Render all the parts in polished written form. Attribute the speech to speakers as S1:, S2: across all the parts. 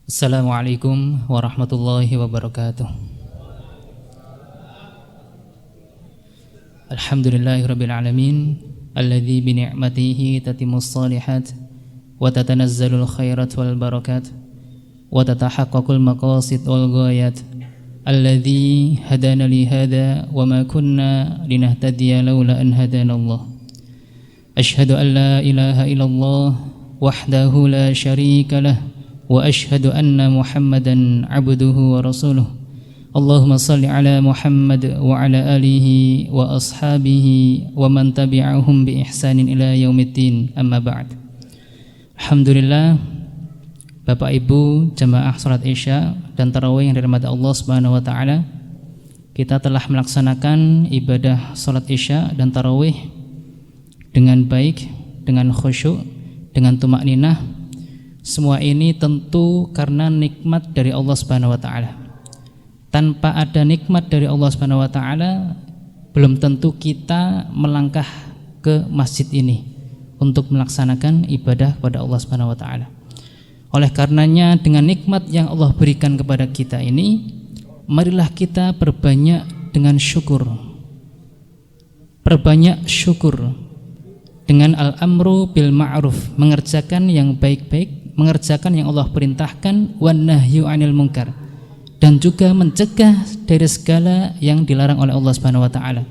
S1: Assalamualaikum warahmatullahi wabarakatuh. Alhamdulillahirabbil alamin alladzi bi ni'matihi tatimmus shalihat wa tatanazzalul khairat wal barakat wa tatahaqqaqul maqasid wal ghayat alladzi hadana li hadza wa ma kunna linahtadiya laula an hadanallah. Asyhadu an la ilaha illallah wahdahu la syarika lah wa asyhadu anna Muhammadan abduhu wa rasuluh. Allahumma salli ala Muhammad wa ala alihi wa ashabihi wa man tabi'ahum bi ihsanin ila yaumiddin, amma ba'd. Alhamdulillah, Bapak Ibu jamaah salat Isya dan tarawih yang dirahmati Allah Subhanahu wa taala, kita telah melaksanakan ibadah salat Isya dan tarawih dengan baik, dengan khusyuk, dengan tumakninah. Semua ini tentu karena nikmat dari Allah Subhanahu wa taala. Tanpa ada nikmat dari Allah Subhanahu wa taala, belum tentu kita melangkah ke masjid ini untuk melaksanakan ibadah kepada Allah Subhanahu wa taala. Oleh karenanya, dengan nikmat yang Allah berikan kepada kita ini, marilah kita perbanyak dengan syukur. Perbanyak syukur dengan al-amru bil ma'ruf, mengerjakan yang baik-baik, mengerjakan yang Allah perintahkan, wan nahyu 'anil munkar, dan juga mencegah dari segala yang dilarang oleh Allah Subhanahu wa taala.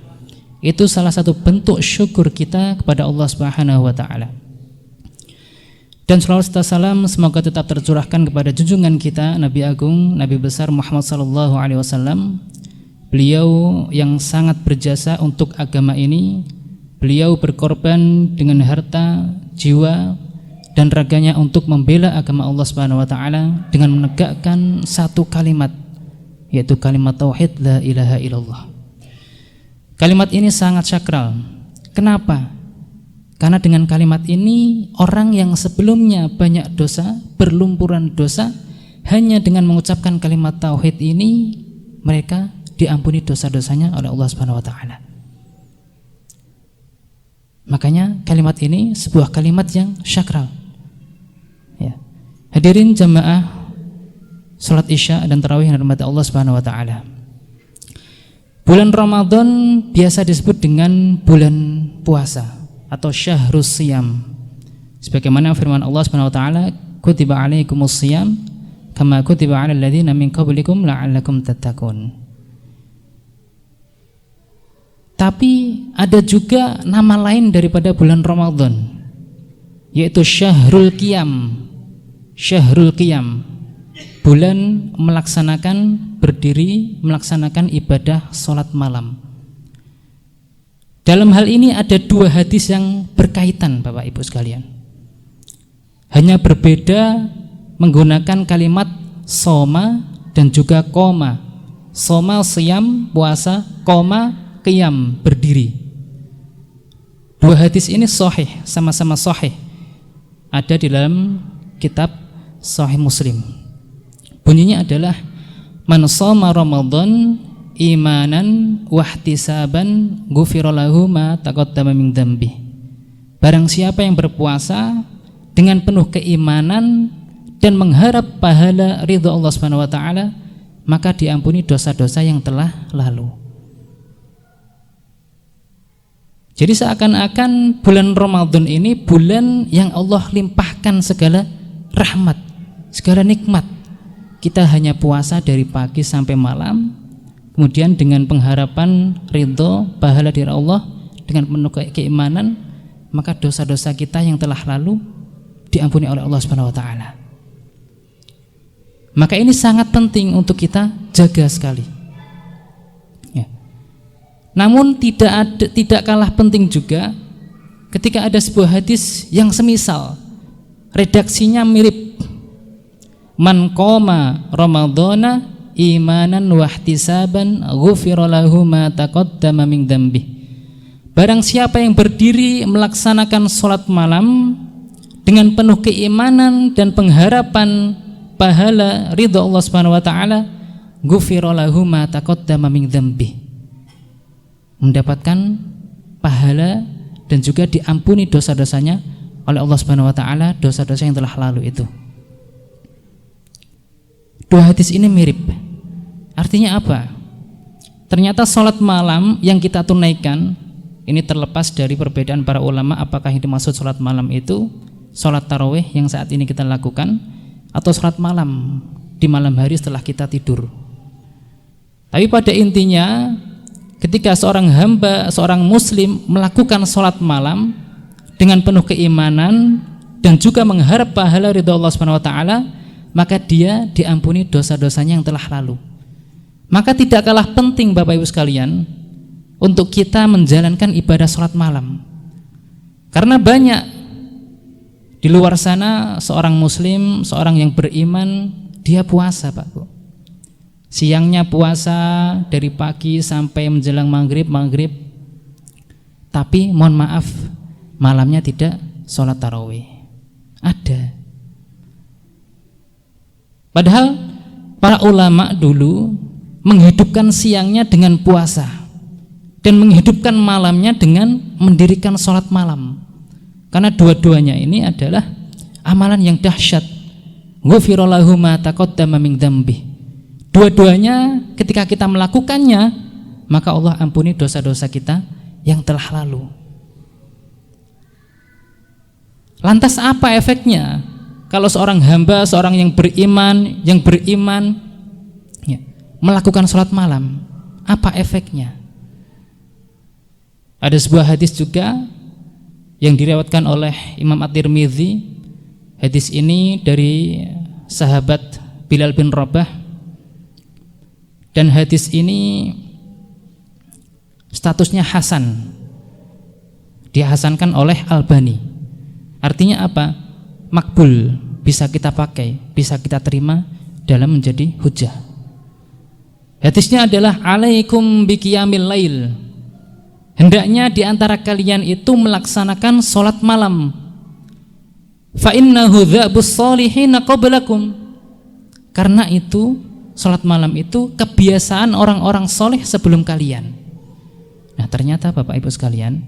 S1: Itu salah satu bentuk syukur kita kepada Allah Subhanahu wa taala. Dan salawat serta salam semoga tetap tercurahkan kepada junjungan kita Nabi Agung, Nabi besar Muhammad sallallahu alaihi wasallam. Beliau yang sangat berjasa untuk agama ini. Beliau berkorban dengan harta, jiwa, dan raganya untuk membela agama Allah Subhanahu wa taala dengan menegakkan satu kalimat, yaitu kalimat tauhid la ilaha illallah. Kalimat ini sangat sakral. Kenapa? Karena dengan kalimat ini orang yang sebelumnya banyak dosa, berlumpuran dosa, hanya dengan mengucapkan kalimat tauhid ini mereka diampuni dosa-dosanya oleh Allah Subhanahu wa taala. Makanya kalimat ini sebuah kalimat yang sakral. Ya. Hadirin jamaah salat Isya dan tarawih yang dirahmati Allah Subhanahu wa taala. Bulan Ramadan biasa disebut dengan bulan puasa atau syahrus siyam. Sebagaimana firman Allah Subhanahu wa taala, kutiba alaikumus siyam kama kutiba alal ladzina min qablikum la'allakum tattaqun. Tapi ada juga nama lain daripada bulan Ramadan, yaitu Syahrul Qiyam. Syahrul Qiyam, bulan melaksanakan berdiri, melaksanakan ibadah sholat malam. Dalam hal ini ada dua hadis yang berkaitan, Bapak Ibu sekalian. Hanya berbeda menggunakan kalimat soma dan juga koma. Soma siyam puasa, koma qiyam berdiri. Dua hadis ini sahih, sama-sama sahih. Ada di dalam kitab Sahih Muslim. Bunyinya adalah man shoma Ramadan imanan wahtisaban ghufira lahu ma taqaddama min dzambi. Barang siapa yang berpuasa dengan penuh keimanan dan mengharap pahala ridha Allah Subhanahu wa taala, maka diampuni dosa-dosa yang telah lalu. Jadi seakan-akan bulan Ramadan ini bulan yang Allah limpahkan segala rahmat, segala nikmat. Kita hanya puasa dari pagi sampai malam, kemudian dengan pengharapan ridho pahala dari Allah, dengan penuh keimanan, maka dosa-dosa kita yang telah lalu diampuni oleh Allah Subhanahu wa taala. Maka ini sangat penting untuk kita jaga sekali. Namun tidak kalah penting juga ketika ada sebuah hadis yang semisal, redaksinya mirip. Man qoma Ramadhana imanan wahtisaban ghufira lahu ma taqaddama min dzambi. Barang siapa yang berdiri melaksanakan sholat malam dengan penuh keimanan dan pengharapan pahala ridha Allah Subhanahu wa taala, ghufira lahu ma taqaddama min dzambi, mendapatkan pahala dan juga diampuni dosa-dosanya oleh Allah Subhanahu wa taala, dosa-dosa yang telah lalu itu. Dua hadis ini mirip. Artinya apa? Ternyata sholat malam yang kita tunaikan ini terlepas dari perbedaan para ulama, apakah yang dimaksud sholat malam itu sholat tarawih yang saat ini kita lakukan, atau sholat malam di malam hari setelah kita tidur. Tapi pada intinya ketika seorang hamba, seorang muslim melakukan sholat malam dengan penuh keimanan dan juga mengharap pahala ridha Allah Subhanahu wa taala, maka dia diampuni dosa-dosanya yang telah lalu. Maka tidak kalah penting Bapak Ibu sekalian untuk kita menjalankan ibadah sholat malam. Karena banyak di luar sana seorang muslim, seorang yang beriman, dia puasa Pak Bu. Siangnya puasa dari pagi sampai menjelang maghrib, tapi mohon maaf malamnya tidak sholat tarawih. Ada. Padahal para ulama dulu menghidupkan siangnya dengan puasa dan menghidupkan malamnya dengan mendirikan sholat malam. Karena dua-duanya ini adalah amalan yang dahsyat. Ghufira lahu ma taqaddama min dzambi. Dua-duanya ketika kita melakukannya, maka Allah ampuni dosa-dosa kita yang telah lalu. Lantas apa efeknya kalau seorang hamba, seorang yang beriman ya, melakukan sholat malam? Apa efeknya? Ada sebuah hadis juga yang diriwayatkan oleh Imam At-Tirmidzi. Hadis ini dari sahabat Bilal bin Rabah, dan hadis ini statusnya hasan, dihasankan oleh Albani. Artinya apa? Makbul, bisa kita pakai, bisa kita terima dalam menjadi hujjah. Hadisnya adalah alaikum biqiyamil lail. Hendaknya di antara kalian itu melaksanakan sholat malam. Fa innahu dzabus sholihin qablakum. Karena itu sholat malam itu kebiasaan orang-orang soleh sebelum kalian. Nah ternyata Bapak Ibu sekalian,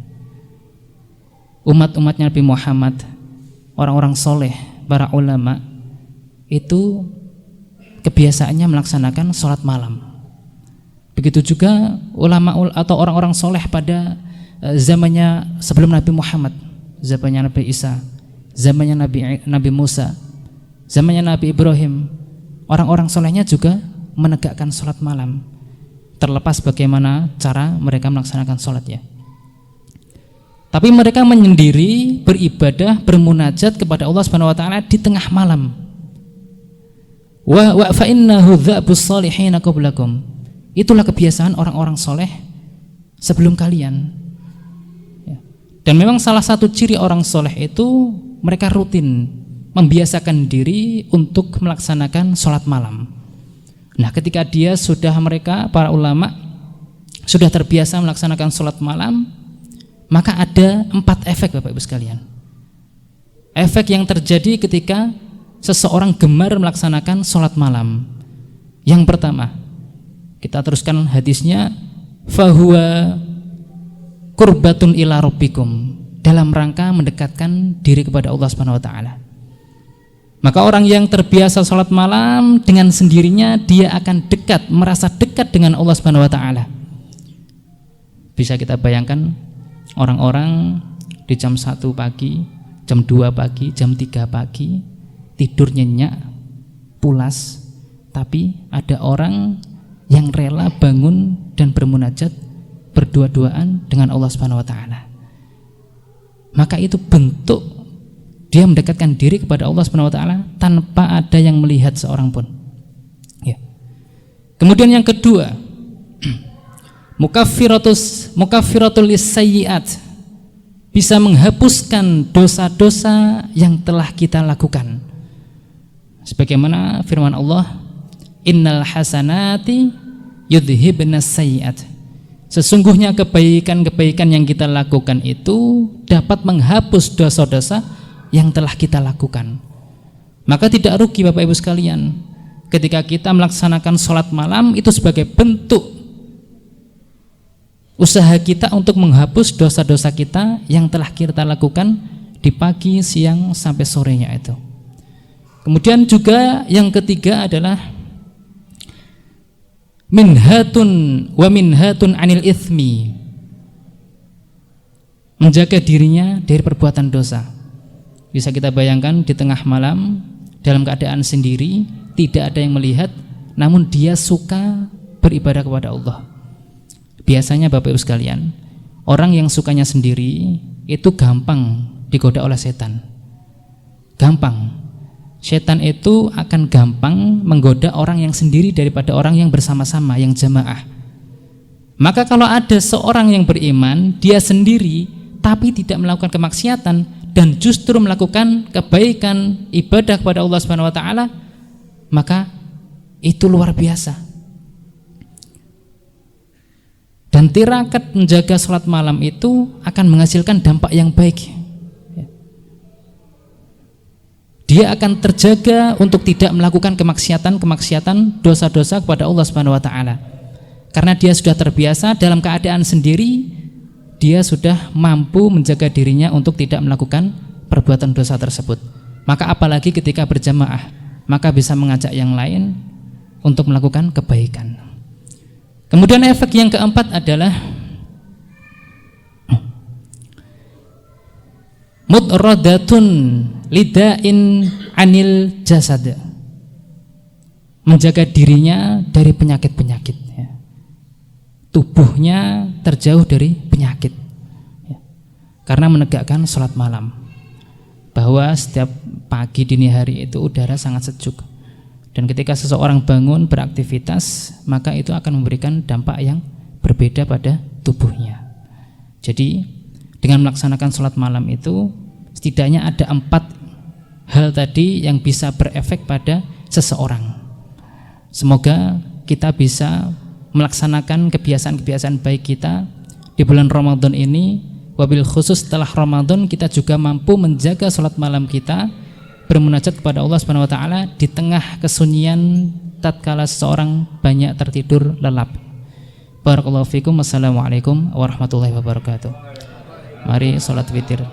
S1: umat-umatnya Nabi Muhammad, orang-orang soleh, para ulama itu kebiasaannya melaksanakan sholat malam. Begitu juga ulama atau orang-orang soleh pada zamannya sebelum Nabi Muhammad, zamannya Nabi Isa, zamannya Nabi Musa, zamannya Nabi Ibrahim. Orang-orang solehnya juga menegakkan sholat malam, terlepas bagaimana cara mereka melaksanakan sholatnya. Tapi mereka menyendiri beribadah, bermunajat kepada Allah Subhanahu wa taala di tengah malam. Wa fa innahu dzabus sholihin qablakum. Itulah kebiasaan orang-orang soleh sebelum kalian. Dan memang salah satu ciri orang soleh itu mereka rutin membiasakan diri untuk melaksanakan sholat malam. Nah ketika mereka para ulama sudah terbiasa melaksanakan sholat malam, maka ada 4 efek Bapak Ibu sekalian. Efek yang terjadi ketika seseorang gemar melaksanakan sholat malam. Yang pertama, kita teruskan hadisnya, fahuwa qurbatun ila rabbikum, dalam rangka mendekatkan diri kepada Allah Subhanahu wa taala. Maka orang yang terbiasa sholat malam dengan sendirinya dia akan dekat, merasa dekat dengan Allah Subhanahu wa taala. Bisa kita bayangkan orang-orang di jam 1 pagi, jam 2 pagi, jam 3 pagi tidur nyenyak, pulas, tapi ada orang yang rela bangun dan bermunajat, berdua-duaan dengan Allah Subhanahu wa taala. Maka itu bentuk dia mendekatkan diri kepada Allah Subhanahu wa taala tanpa ada yang melihat seorang pun. Ya. Kemudian yang kedua, mukaffiratul lisayyi'at, bisa menghapuskan dosa-dosa yang telah kita lakukan. Sebagaimana firman Allah, innal hasanati yudhibnas sayyi'at. Sesungguhnya kebaikan-kebaikan yang kita lakukan itu dapat menghapus dosa-dosa yang telah kita lakukan. Maka tidak rugi Bapak Ibu sekalian ketika kita melaksanakan sholat malam itu sebagai bentuk usaha kita untuk menghapus dosa-dosa kita yang telah kita lakukan di pagi, siang, sampai sorenya itu. Kemudian juga yang ketiga adalah minhatun wa minhatun anil ithmi, menjaga dirinya dari perbuatan dosa. Bisa kita bayangkan di tengah malam dalam keadaan sendiri, tidak ada yang melihat, namun dia suka beribadah kepada Allah. Biasanya Bapak Ibu sekalian, orang yang sukanya sendiri itu gampang digoda oleh setan. Gampang. Setan itu akan gampang menggoda orang yang sendiri daripada orang yang bersama-sama, yang jamaah. Maka kalau ada seorang yang beriman, dia sendiri tapi tidak melakukan kemaksiatan dan justru melakukan kebaikan ibadah kepada Allah Subhanahu wa taala, maka itu luar biasa. Dan tirakat menjaga sholat malam itu akan menghasilkan dampak yang baik. Dia akan terjaga untuk tidak melakukan kemaksiatan, dosa-dosa kepada Allah Subhanahu wa taala. Karena dia sudah terbiasa dalam keadaan sendiri, dia sudah mampu menjaga dirinya untuk tidak melakukan perbuatan dosa tersebut. Maka apalagi ketika berjamaah, maka bisa mengajak yang lain untuk melakukan kebaikan. Kemudian efek yang keempat adalah mutradatun lidain anil jasad, menjaga dirinya dari penyakit-penyakit, ya. Tubuhnya terjauh dari penyakit, ya. Karena menegakkan sholat malam, bahwa setiap pagi dini hari itu udara sangat sejuk, dan ketika seseorang bangun beraktivitas, maka itu akan memberikan dampak yang berbeda pada tubuhnya. Jadi dengan melaksanakan sholat malam itu setidaknya ada 4 hal tadi yang bisa berefek pada seseorang. Semoga kita bisa melaksanakan kebiasaan-kebiasaan baik kita di bulan Ramadan ini. Wabil khusus setelah Ramadan kita juga mampu menjaga sholat malam kita, bermunajat kepada Allah Subhanahu wa taala di tengah kesunyian tatkala seseorang banyak tertidur lelap. Barakallahu fikum. Wassalamualaikum warahmatullahi wabarakatuh. Mari sholat witir.